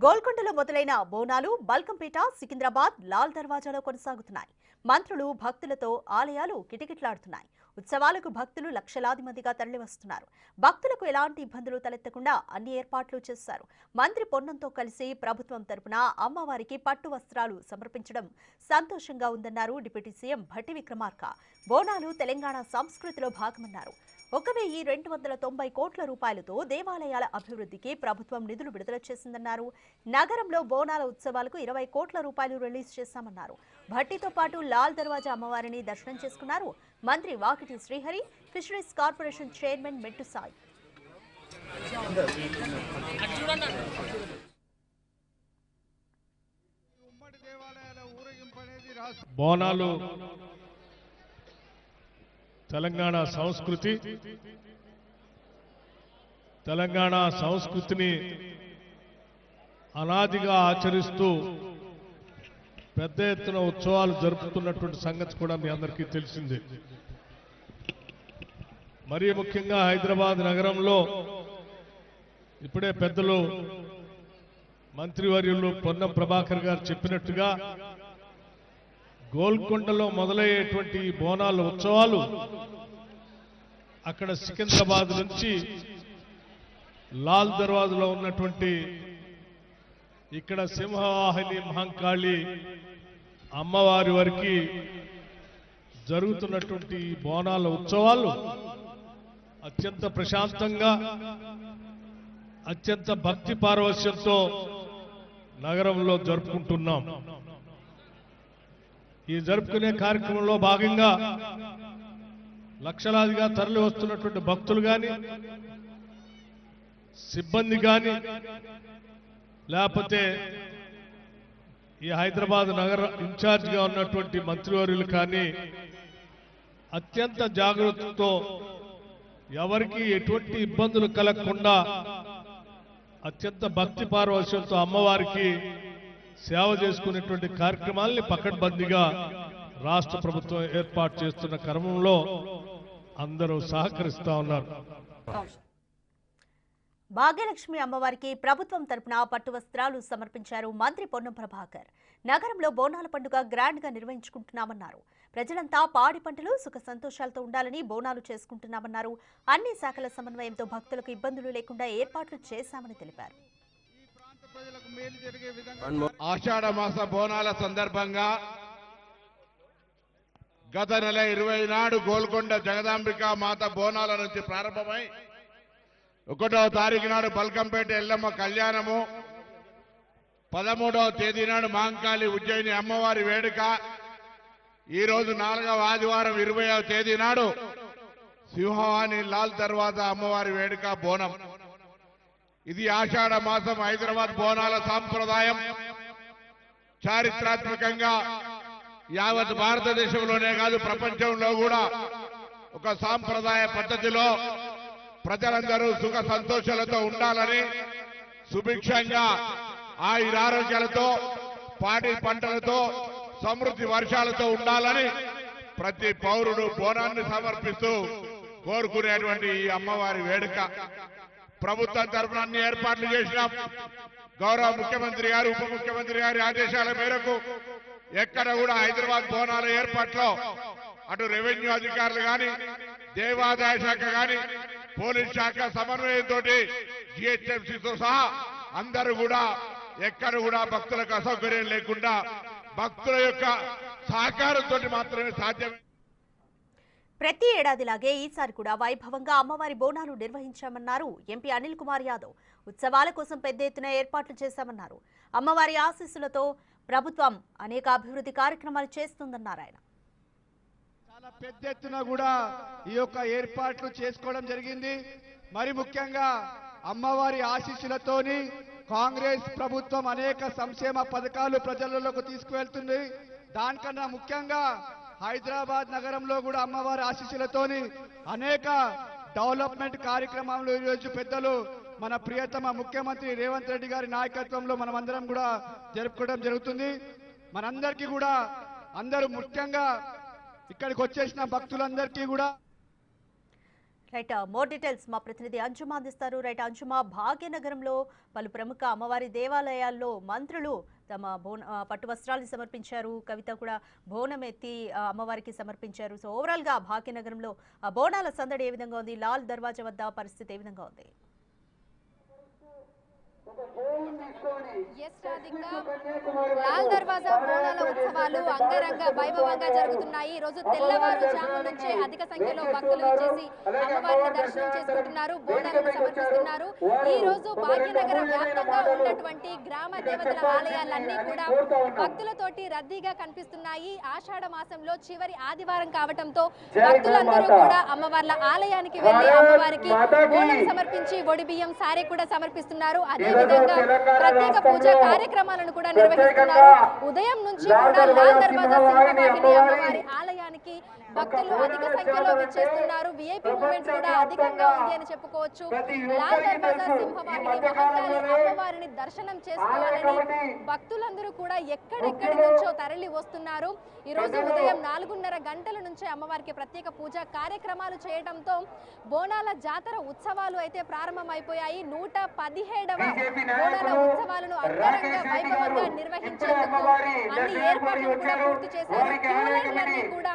గోల్కొండలో మొదలైన బోనాలు బల్కంపేట, సికింద్రాబాద్, లాల్ దర్వాజాలో కొనసాగుతున్నాయి. మంత్రులు, భక్తులతో ఆలయాలు కిటకిటలాడుతున్నాయి. ఉత్సవాలకు భక్తులు లక్షలాది మందిగా తరలివస్తున్నారు. భక్తులకు ఎలాంటి ఇబ్బందులు తలెత్తకుండా అన్ని ఏర్పాట్లు చేశారు. మంత్రి పొన్నంతో కలిసి ప్రభుత్వం తరపున అమ్మవారికి పట్టు వస్త్రాలు సమర్పించడం సంతోషంగా ఉందన్నారు డిప్యూటీ సీఎం భట్టి విక్రమార్క. బోనాలు తెలంగాణ సంస్కృతిలో భాగమన్నారు. 1,290 కోట్ల రూపాయలతో దేవాలయాల అభివృద్ధికి ప్రభుత్వం నిధులు విడుదల చేసిందన్నారు. నగరంలో బోనాల ఉత్సవాలకు 20 కోట్ల రూపాయలు రిలీజ్ చేశామన్నారు. భట్టితో పాటు లాల్ దర్వాజా అమ్మవారిని దర్శనం చేసుకున్నారు మంత్రి Vakiti Srihari, fisheries corporation chairman మెట్టు సాయి. బోనాలు తెలంగాణ సంస్కృతిని అనాదిగా ఆచరిస్తూ పెద్ద ఎత్తున ఉత్సవాలు జరుపుతున్నటువంటి సంగతి కూడా మీ అందరికీ తెలిసిందే. మరీ ముఖ్యంగా హైదరాబాద్ నగరంలో ఇప్పుడే పెద్దలు మంత్రివర్యులు పొన్నం ప్రభాకర్ గారు చెప్పినట్టుగా గోల్కొండలో మొదలయ్యేటువంటి బోనాల ఉత్సవాలు అక్కడ సికింద్రాబాద్ నుంచి లాల్ దర్వాజాలో ఉన్నటువంటి ఇక్కడ సింహవాహిని మహంకాళి అమ్మవారి వరకు జరుగుతున్నటువంటి బోనాల ఉత్సవాలు అత్యంత ప్రశాంతంగా, అత్యంత భక్తి పారవశ్యంతో నగరంలో జరుపుకుంటున్నాం. ఈ జరుపుకునే కార్యక్రమంలో భాగంగా లక్షలాదిగా తరలి వస్తున్నటువంటి భక్తులు కానీ, సిబ్బంది కానీ, లేకపోతే ఈ హైదరాబాద్ నగర ఇన్ఛార్జిగా ఉన్నటువంటి మంత్రివర్యులు కానీ అత్యంత జాగ్రత్తతో ఎవరికి ఎటువంటి ఇబ్బందులు కలగకుండా అత్యంత భక్తి పారవశ్యంతో అమ్మవారికి సేవ చేసుకునేటువంటి కార్యక్రమాల్ని పకడ్బందీగా రాష్ట్ర ప్రభుత్వం ఏర్పాటు చేస్తున్న క్రమంలో అందరూ సహకరిస్తా ఉన్నారు. భాగ్యలక్ష్మి అమ్మవారికి ప్రభుత్వం తరపున పట్టు వస్త్రాలు సమర్పించారు మంత్రి పొన్నం ప్రభాకర్. నగరంలో బోనాల పండుగ గ్రాండ్ గా నిర్వహించుకుంటున్నామన్నారు. ప్రజలంతా పాడి పంటలు సుఖ సంతోషాలతో ఉండాలని బోనాలు చేసుకుంటున్నామన్నారు. అన్ని శాఖల సమన్వయంతో భక్తులకు ఇబ్బందులు లేకుండా ఏర్పాట్లు చేశామని తెలిపారు. ఆషాఢ మాస బోనాల సందర్భంగా గత నెల 20 నాడు గోల్కొండ జగదాంబిక మాత బోనాల నుంచి ప్రారంభమై 1వ తారీఖు నాడు బల్కంపేట ఎల్లమ్మ కళ్యాణము, 13వ తేదీ నాడు మహంకాళి ఉజ్జయిని అమ్మవారి వేడుక, ఈ రోజు 4వ ఆదివారం 20వ తేదీ నాడు సింహవాణి లాల్ దర్వాజా అమ్మవారి వేడుక బోనం. ఇది ఆషాఢ మాసం హైదరాబాద్ బోనాల సాంప్రదాయం. చారిత్రాత్మకంగా యావత్ భారతదేశంలోనే కాదు ప్రపంచంలో కూడా ఒక సాంప్రదాయ పద్ధతిలో ప్రజలందరూ సుఖ సంతోషాలతో ఉండాలని, సుభిక్షంగా ఆయురారోగ్యాలతో, పాడి పంటలతో, సమృద్ధి వర్షాలతో ఉండాలని ప్రతి పౌరుడు బోనాన్ని సమర్పిస్తూ కోరుకునేటువంటి ఈ అమ్మవారి వేడుక ప్రభుత్వం తరఫున అన్ని ఏర్పాట్లు చేసినాం. గౌరవ ముఖ్యమంత్రి గారు, ఉప ముఖ్యమంత్రి గారి ఆదేశాల మేరకు ఎక్కడ కూడా హైదరాబాద్ బోనాల ఏర్పాట్లో అటు రెవెన్యూ అధికారులు కానీ, దేవాదాయ శాఖ కానీ, పోలీస్ శాఖ సమన్వయంతో జిహెచ్ఎంసీతో సహా అందరూ కూడా ఎక్కడ కూడా భక్తులకు అసౌకర్యం లేకుండా భక్తుల యొక్క సహకారంతో మాత్రమే సాధ్యం. ప్రతి ఏడాదిలాగే ఈసారి కూడా వైభవంగా అమ్మవారి బోనాలు నిర్వహించామన్నారు ఎంపీ అనిల్ కుమార్ యాదవ్. ఉత్సవాల కోసం పెద్ద ఎత్తున ఏర్పాట్లు చేశామన్నారు. అమ్మవారి ఆశీస్సులతో ప్రభుత్వం అనేక అభివృద్ధి కార్యక్రమాలు చేస్తుందన్నారు ఆయన. చాలా పెద్ద ఎత్తున కూడా ఈ యొక్క ఏర్పాట్లు చేసుకోవడం జరిగింది. మరి ముఖ్యంగా అమ్మవారి ఆశీస్సులతోని కాంగ్రెస్ ప్రభుత్వం అనేక సంక్షేమ పథకాలు ప్రజలలోకి తీసుకువెళ్తుంది. దానికన్నా ముఖ్యంగా హైదరాబాద్ నగరంలో కూడా అమ్మవారి ఆశీస్సులతోని అనేక డెవలప్మెంట్ కార్యక్రమాలు ఈరోజు పెద్దలు మన ప్రియతమ ముఖ్యమంత్రి రేవంత్ రెడ్డి గారి నాయకత్వంలో మనమందరం కూడా జరుపుకోవడం జరుగుతుంది. మనందరికీ కూడా అందరూ ముఖ్యంగా ఇక్కడికి వచ్చేసిన భక్తులందరికీ కూడా రైట్, మోర్ డీటెయిల్స్ మా ప్రతినిధి అంజుమా అందిస్తారు. రైట్ అంజుమా, భాగ్యనగరంలో పలు ప్రముఖ అమ్మవారి దేవాలయాల్లో మంత్రులు తమ పట్టు వస్త్రాలు సమర్పించారు. కవిత కూడా బోనం ఎత్తి అమ్మవారికి సమర్పించారు. సో ఓవరాల్ గా భాగ్యనగరంలో బోనాల సందడి ఏ విధంగా ఉంది? లాల్ దర్వాజా వద్ద పరిస్థితి ఏ విధంగా ఉంది? లాల్ దర్వాజా బోనాల ఉత్సవాలు అంగరంగ వైభవంగా జరుగుతున్నాయి. ఈ రోజు తెల్లవారుజాము నుంచే అధిక సంఖ్యలో భక్తులు వచ్చేసి అమ్మవారిని దర్శనం చేసుకుంటున్నారు, బోనాలను సమర్పిస్తున్నారు. ఈ రోజు భాగ్యనగరం వ్యాప్తంగా ఉన్నటువంటి గ్రామ దేవతల ఆలయాలన్నీ కూడా భక్తులతోటి రద్దీగా కనిపిస్తున్నాయి. ఆషాఢ మాసంలో చివరి ఆదివారం కావడంతో భక్తులందరూ కూడా అమ్మవార్ల ఆలయానికి వెళ్లి అమ్మవారికి బోనం సమర్పించి ఒడి బియ్యం సారే కూడా సమర్పిస్తున్నారు. అదేవిధంగా ప్రత్యేక పూజా కార్యక్రమాలను కూడా నిర్వహిస్తున్నారు. ఉదయం నుంచి కూడా లాల్ దర్వాజా సింహవాహిని అమ్మవారి ఆలయానికి భక్తులు అధిక సంఖ్యలో విచ్చేస్తున్నారు. విఐపీ మూవ్మెంట్స్ కూడా అధికంగా ఉంది అని చెప్పుకోవచ్చు. లాల్ దర్వాజా సింహవాహిని మహంకాళి అమ్మవారిని దర్శనం చేసుకోవాలని భక్తులందరూ కూడా ఎక్కడెక్కడి నుంచో తరలి వస్తున్నారు. ఈ రోజు ఉదయం 4:30 గంటల నుంచే అమ్మవారికి ప్రత్యేక పూజా కార్యక్రమాలు చేయడంతో బోనాల జాతర ఉత్సవాలు అయితే ప్రారంభమైపోయాయి. 117వ బోనాల ఉత్సవాలను అంగరంగ వైభవంగా నిర్వహించేందుకు అన్ని ఏర్పాట్లను కూడా పూర్తి చేశారు. క్యూలైన్లన్నీ కూడా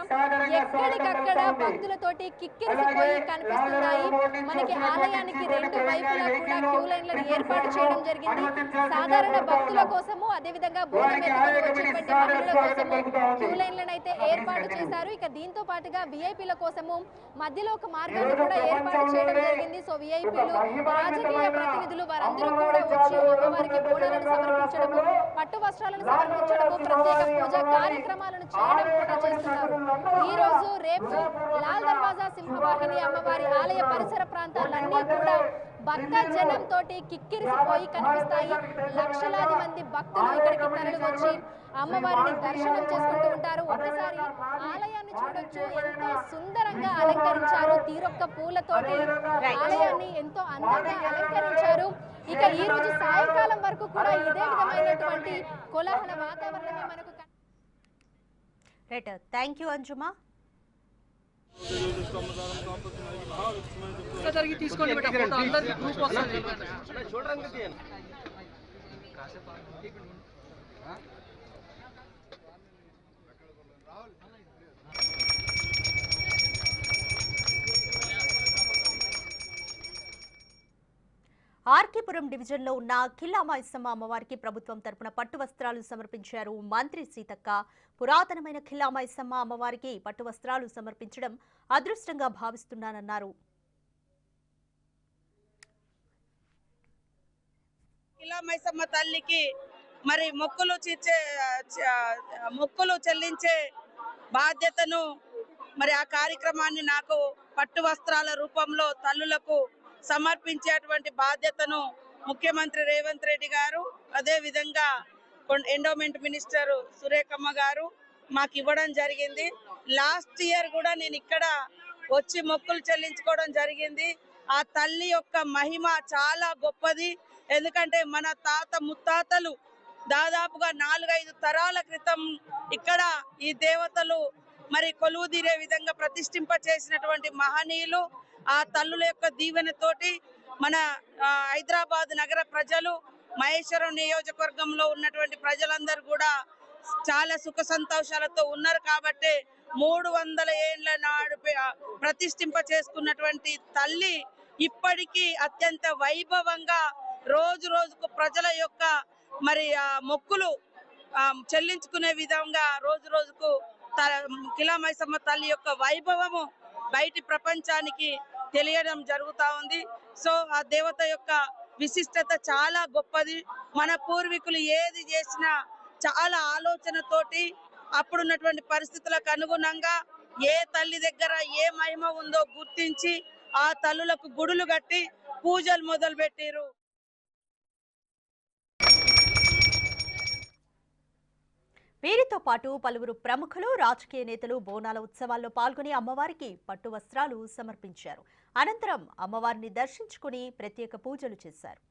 ఎక్కడికక్కడ భక్తులతోటి కిక్కిరిసిపోయి కనిపిస్తున్నాయి. మనకి ఆలయానికి రెండు వైపులా కూడా క్యూలైన్లను ఏర్పాటు చేయడం జరిగింది. సాధారణ భక్తుల కోసము, అదేవిధంగా బోనం ఎత్తుకొని వచ్చేటువంటి మహిళల కోసము క్యూలైన్లను అయితే ఏర్పాటు చేశారు. ఇక దీంతో పాటుగా విఐపీల కోసము మధ్యలో ఒక మార్గాన్ని కూడా ఏర్పాటు చేయడం జరిగింది. సో విఐపీలు, రాజకీయ ప్రతినిధులు వారందరూ కూడా వచ్చి అమ్మవారికి బోనాలను సమర్పించడము, పట్టు వస్త్రాలను సమర్పించడము, ప్రత్యేక పూజా కార్యక్రమాలను చేయడం కూడా చేస్తున్నారు. ఈ రోజు రేపు లాల్ దర్వాజా సింహవాహిని అమ్మవారి ఆలయ పరిసర ప్రాంతాలన్నీ కూడా భక్త జనం తోటి కిక్కిరిసిపోయి కనిపిస్తాయి. లక్షలాది మంది భక్తులు ఇక్కడికి తరలి వచ్చి అమ్మవారిని దర్శనం చేసుకుంటూ ఉంటారు. ఒక్కసారి ఆలయాన్ని చూడొచ్చు, ఎంతో సుందరంగా అలంకరించారు. తీరొక్క పూలతోటి ఆలయాన్ని ఎంతో అందంగా అలంకరించారు. ఇక ఈ రోజు సాయంకాలం వరకు కూడా ఇదే విధమైనటువంటి కోలాహల వాతావరణమే మనకు. Right, thank you Anjuma. RK Puram డివిజన్లో ఉన్న కిల్లా మైసమ్మ అమ్మవారికి ప్రభుత్వం తరపున పట్టు వస్త్రాలు సమర్పించారు మంత్రి సీతక్క. పురాతనమైన కిల్లా మైసమ్మ అమ్మవారికి పట్టు వస్త్రాలు సమర్పించడం అదృష్టంగా భావిస్తున్నానన్నారు. కిల్లా మైసమ్మ తల్లికి మరి మొక్కులు చెల్లించే బాధ్యతను, మరి ఆ కార్యక్రమాన్ని నాకు పట్టు వస్త్రాల రూపంలో తల్లులకు సమర్పించేటువంటి బాధ్యతను ముఖ్యమంత్రి రేవంత్ రెడ్డి గారు, అదే విధంగా ఎండోమెంట్ మినిస్టర్ సురేఖమ్మ గారు మాకు ఇవ్వడం జరిగింది. లాస్ట్ ఇయర్ కూడా నేను ఇక్కడ వచ్చి మొక్కులు చెల్లించుకోవడం జరిగింది. ఆ తల్లి యొక్క మహిమ చాలా గొప్పది. ఎందుకంటే మన తాత ముత్తాతలు దాదాపుగా 4-5 తరాల క్రితం ఇక్కడ ఈ దేవతలు మరి కొలువు తీరే విధంగా ప్రతిష్ఠింప చేసినటువంటి మహనీయులు. ఆ తల్లుల యొక్క దీవెనతోటి మన హైదరాబాద్ నగర ప్రజలు, మహేశ్వరం నియోజకవర్గంలో ఉన్నటువంటి ప్రజలందరూ కూడా చాలా సుఖ సంతోషాలతో ఉన్నారు. కాబట్టి 300 ఏళ్ల నాడు ప్రతిష్ఠింప చేసుకున్నటువంటి తల్లి ఇప్పటికీ అత్యంత వైభవంగా రోజు రోజుకు ప్రజల యొక్క మరి మొక్కులు చెల్లించుకునే విధంగా రోజు రోజుకు కిల్లా మైసమ్మ తల్లి యొక్క వైభవము బయటి ప్రపంచానికి తెలియడం జరుగుతా ఉంది. సో ఆ దేవత యొక్క విశిష్టత చాలా గొప్పది. మన పూర్వీకులు ఏది చేసినా చాలా ఆలోచనతోటి అప్పుడున్నటువంటి పరిస్థితులకు అనుగుణంగా ఏ తల్లి దగ్గర ఏ మహిమ ఉందో గుర్తించి ఆ తల్లులకు గుడులు కట్టి పూజలు మొదలు పెట్టారు. వీరితో పాటు పలువురు ప్రముఖులు, రాజకీయ నేతలు బోనాల ఉత్సవాల్లో పాల్గొని అమ్మవారికి పట్టు వస్త్రాలు సమర్పించారు. అనంతరం అమ్మవారిని దర్శించుకుని ప్రత్యేక పూజలు చేశారు.